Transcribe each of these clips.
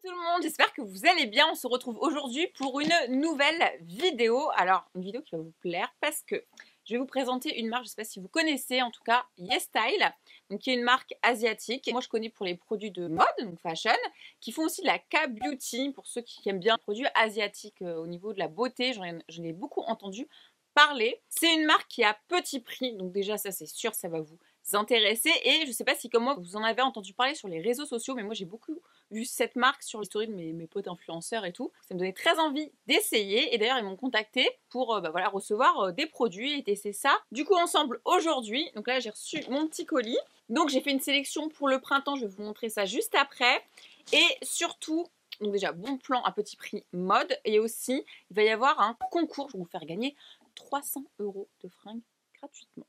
tout le monde, j'espère que vous allez bien. On se retrouve aujourd'hui pour une nouvelle vidéo. Alors, une vidéo qui va vous plaire parce que je vais vous présenter une marque, je ne sais pas si vous connaissez, en tout cas YesStyle, donc qui est une marque asiatique. Moi, je connais pour les produits de mode, donc fashion, qui font aussi de la K-beauty pour ceux qui aiment bien les produits asiatiques au niveau de la beauté. J'en ai beaucoup entendu parler. C'est une marque qui est à petit prix, donc déjà ça c'est sûr, ça va vous intéresser. Et je ne sais pas si comme moi vous en avez entendu parler sur les réseaux sociaux, mais moi j'ai beaucoup vu cette marque sur les stories de mes potes influenceurs et tout. Ça me donnait très envie d'essayer et d'ailleurs ils m'ont contacté pour voilà, recevoir des produits et tester ça. Du coup ensemble aujourd'hui, donc là j'ai reçu mon petit colis. Donc j'ai fait une sélection pour le printemps, je vais vous montrer ça juste après. Et surtout, donc déjà bon plan à petit prix mode et aussi il va y avoir un concours, je vais vous faire gagner 300 € de fringues gratuitement.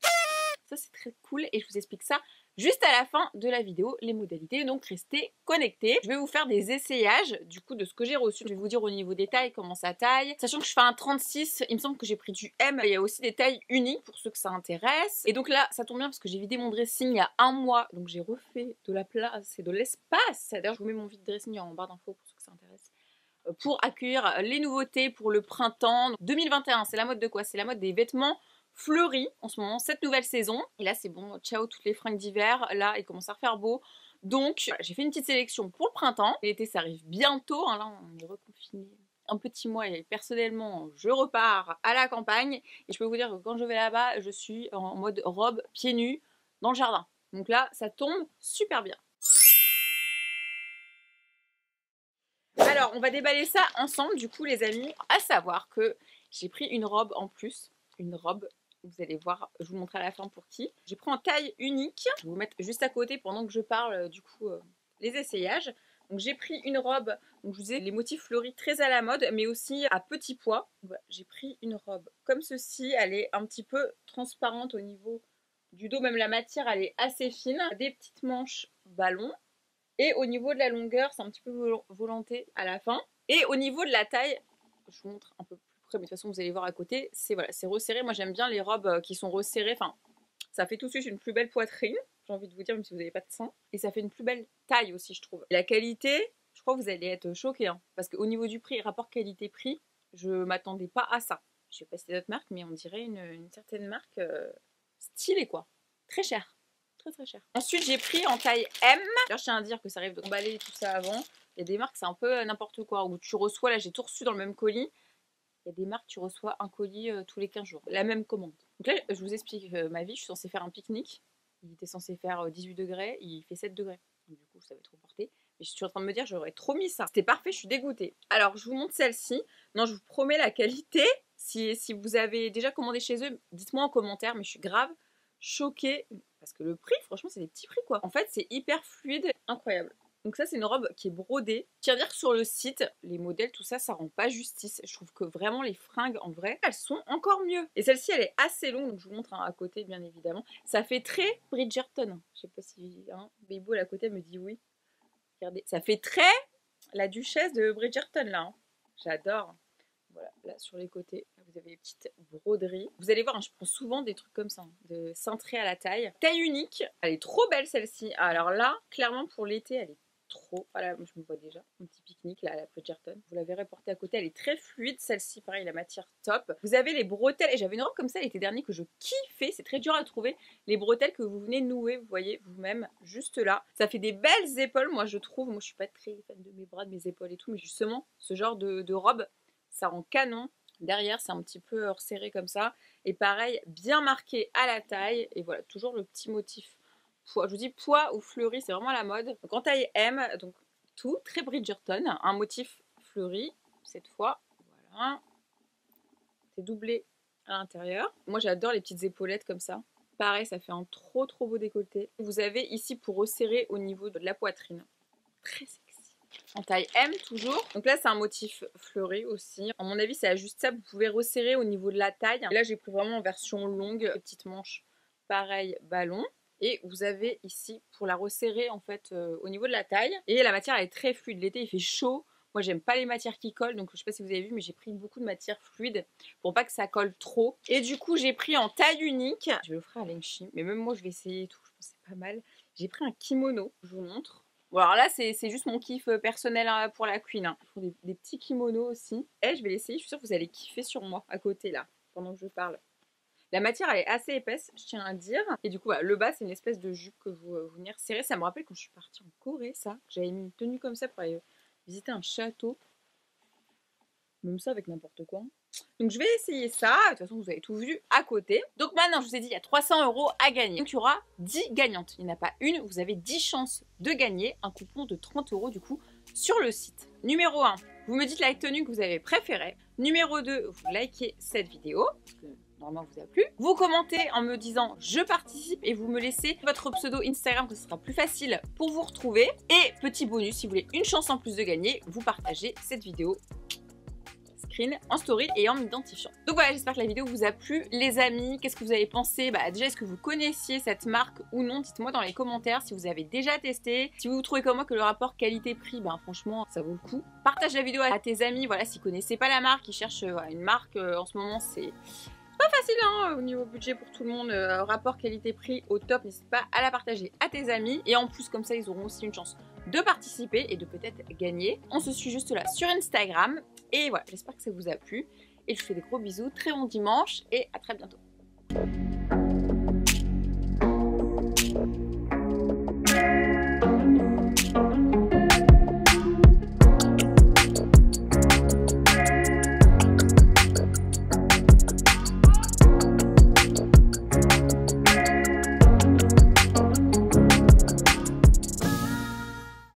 Ça c'est très cool et je vous explique ça juste à la fin de la vidéo, les modalités, donc restez connectés. Je vais vous faire des essayages du coup de ce que j'ai reçu. Je vais vous dire au niveau des tailles comment ça taille. Sachant que je fais un 36, il me semble que j'ai pris du M. Il y a aussi des tailles uniques pour ceux que ça intéresse. Et donc là, ça tombe bien parce que j'ai vidé mon dressing il y a un mois. Donc j'ai refait de la place et de l'espace. D'ailleurs, je vous mets mon vide dressing en barre d'infos pour ceux que ça intéresse. Pour accueillir les nouveautés pour le printemps 2021. C'est la mode de quoi? C'est la mode des vêtements fleuris en ce moment, cette nouvelle saison. Et là c'est bon, ciao toutes les fringues d'hiver, là il commence à faire beau. Donc voilà, j'ai fait une petite sélection pour le printemps. L'été ça arrive bientôt, hein, là on est reconfiné un petit mois et personnellement je repars à la campagne. Et je peux vous dire que quand je vais là-bas, je suis en mode robe, pieds nus, dans le jardin. Donc là ça tombe super bien. Alors, on va déballer ça ensemble, du coup, les amis. À savoir que j'ai pris une robe en plus. Une robe, vous allez voir, je vous montre à la fin pour qui. J'ai pris en taille unique. Je vais vous mettre juste à côté pendant que je parle, du coup, les essayages. Donc, j'ai pris une robe, donc je vous ai les motifs fleuris très à la mode, mais aussi à petit pois. Voilà, j'ai pris une robe comme ceci. Elle est un petit peu transparente au niveau du dos. Même la matière, elle est assez fine. Des petites manches ballon. Et au niveau de la longueur, c'est un petit peu volanté à la fin. Et au niveau de la taille, je vous montre un peu plus près, mais de toute façon vous allez voir à côté, c'est voilà, c'est resserré. Moi j'aime bien les robes qui sont resserrées, enfin ça fait tout de suite une plus belle poitrine, j'ai envie de vous dire, même si vous n'avez pas de sein. Et ça fait une plus belle taille aussi, je trouve. Et la qualité, je crois que vous allez être choqués, hein, parce qu'au niveau du prix, rapport qualité-prix, je m'attendais pas à ça. Je sais pas si c'est d'autres marques, mais on dirait une certaine marque stylée quoi, très chère. Très cher. Ensuite j'ai pris en taille M. D'ailleurs je tiens à dire que ça arrive d'emballer tout ça avant. Il y a des marques c'est un peu n'importe quoi où tu reçois, là j'ai tout reçu dans le même colis. Il y a des marques tu reçois un colis tous les 15 jours. La même commande. Donc là je vous explique ma vie, je suis censée faire un pique-nique. Il était censé faire 18 degrés, il fait 7 degrés. Donc du coup ça va être reporté. Mais je suis en train de me dire j'aurais trop mis ça. C'était parfait, je suis dégoûtée. Alors je vous montre celle-ci. Non je vous promets la qualité. Si vous avez déjà commandé chez eux, dites-moi en commentaire, mais je suis grave choquée. Parce que le prix, franchement, c'est des petits prix quoi. En fait, c'est hyper fluide, incroyable. Donc ça, c'est une robe qui est brodée. Je tiens à dire que sur le site, les modèles, tout ça, ça rend pas justice. Je trouve que vraiment les fringues, en vrai, elles sont encore mieux. Et celle-ci, elle est assez longue, donc je vous montre à côté, bien évidemment. Ça fait très Bridgerton. Je sais pas si Beibo à côté me dit oui. Regardez, ça fait très la duchesse de Bridgerton là. Hein. J'adore. Voilà, là sur les côtés, vous avez les petites broderies. Vous allez voir, hein, je prends souvent des trucs comme ça, hein, de cintré à la taille. Taille unique, elle est trop belle celle-ci. Alors là, clairement pour l'été, elle est trop... Voilà, je me vois déjà, un petit pique-nique là à la Bridgerton. Vous la verrez portée à côté, elle est très fluide. Celle-ci, pareil, la matière top. Vous avez les bretelles, et j'avais une robe comme ça l'été dernier que je kiffais, c'est très dur à trouver. Les bretelles que vous venez nouer, vous voyez, vous-même, juste là. Ça fait des belles épaules, moi je trouve. Moi je suis pas très fan de mes bras, de mes épaules et tout, mais justement, ce genre de robe, ça rend canon. Derrière, c'est un petit peu resserré comme ça. Et pareil, bien marqué à la taille. Et voilà, toujours le petit motif pois. Je vous dis pois ou fleuri, c'est vraiment la mode. Donc en taille M, donc tout, très Bridgerton. Un motif fleuri, cette fois. Voilà. C'est doublé à l'intérieur. Moi, j'adore les petites épaulettes comme ça. Pareil, ça fait un trop beau décolleté. Vous avez ici pour resserrer au niveau de la poitrine. Très sexy. En taille M toujours. Donc là c'est un motif fleuri aussi. À mon avis c'est ajustable, vous pouvez resserrer au niveau de la taille. Et là j'ai pris vraiment en version longue, petite manche pareil ballon. Et vous avez ici pour la resserrer en fait au niveau de la taille. Et la matière elle est très fluide, l'été il fait chaud. Moi j'aime pas les matières qui collent, donc je sais pas si vous avez vu mais j'ai pris beaucoup de matière fluide pour pas que ça colle trop. Et du coup j'ai pris en taille unique. Je vais l'offrir à Lengchi, mais même moi je vais essayer et tout, je pense que c'est pas mal. J'ai pris un kimono, je vous montre. Bon alors là c'est juste mon kiff personnel hein, pour la queen. Hein. Ils font des petits kimonos aussi. Et je vais l'essayer, je suis sûre que vous allez kiffer sur moi à côté là, pendant que je parle. La matière elle est assez épaisse, je tiens à dire. Et du coup voilà, le bas c'est une espèce de jupe que vous venez resserrer. Ça me rappelle quand je suis partie en Corée ça. J'avais mis une tenue comme ça pour aller visiter un château. Même ça avec n'importe quoi. Donc je vais essayer ça, de toute façon vous avez tout vu à côté. Donc maintenant je vous ai dit il y a 300 € à gagner. Donc il y aura 10 gagnantes, il n'y en a pas une, vous avez 10 chances de gagner un coupon de 30 € du coup sur le site. Numéro 1, vous me dites la tenue que vous avez préférée. Numéro 2, vous likez cette vidéo, parce que normalement vous a plu. Vous commentez en me disant je participe et vous me laissez votre pseudo Instagram que ce sera plus facile pour vous retrouver. Et petit bonus, si vous voulez une chance en plus de gagner, vous partagez cette vidéo en story et en m'identifiant. Donc voilà, j'espère que la vidéo vous a plu. Les amis, qu'est-ce que vous avez pensé? Déjà, est-ce que vous connaissiez cette marque ou non? Dites-moi dans les commentaires si vous avez déjà testé. Si vous trouvez comme moi que le rapport qualité-prix, franchement, ça vaut le coup. Partage la vidéo à tes amis, voilà, s'ils connaissaient pas la marque, qui cherchent une marque en ce moment, c'est pas facile hein, au niveau budget pour tout le monde. Rapport qualité-prix au top, n'hésite pas à la partager à tes amis. Et en plus, comme ça, ils auront aussi une chance de participer et de peut-être gagner. On se suit juste là sur Instagram. Et voilà, j'espère que ça vous a plu. Et je vous fais des gros bisous, très bon dimanche et à très bientôt.